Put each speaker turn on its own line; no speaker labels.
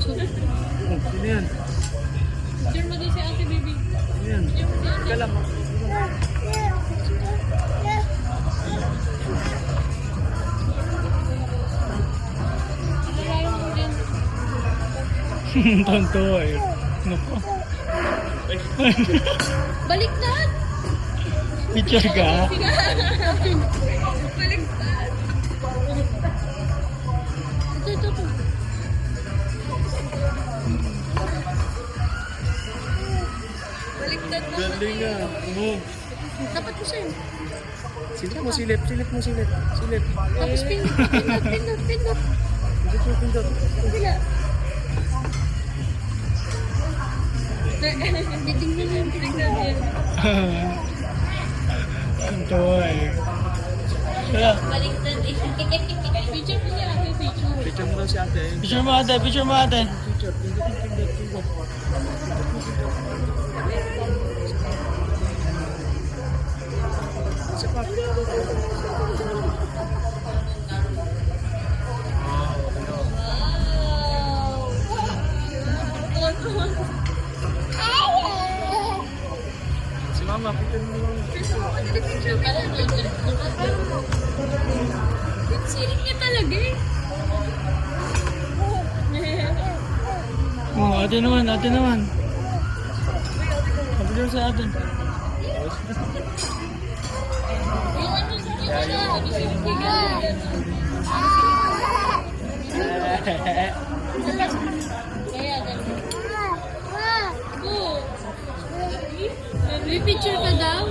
Sino yan?
Picture mo din si Ate Baby.
Sino yan?
Picture mo si Ate.
Teka lang.
Alalayan mo din.
Tonto eh. Naku.
Baliktad!
Picture ka?
Baliktad! Ito. Baliktad na.
Galing nga.
Dapat ko sa'yo.
Silip mo. Silip mo.
Tapos pindot.
Pindot.
Bila. Titingnan yan.
Tonto eh. Kaya,
Baliktad eh. Picture mo niya. Picture.
Picture mo daw si ate.
picture mo ate, picture mo ate.
Picture. Pindot. Isa pa. Si mama, picture mo.
Sirik niya talaga eh.
Oh, ate naman. Picture sa atin.
Yung ano sirik niya. Kaya ganun. Oh. May picture ka daw?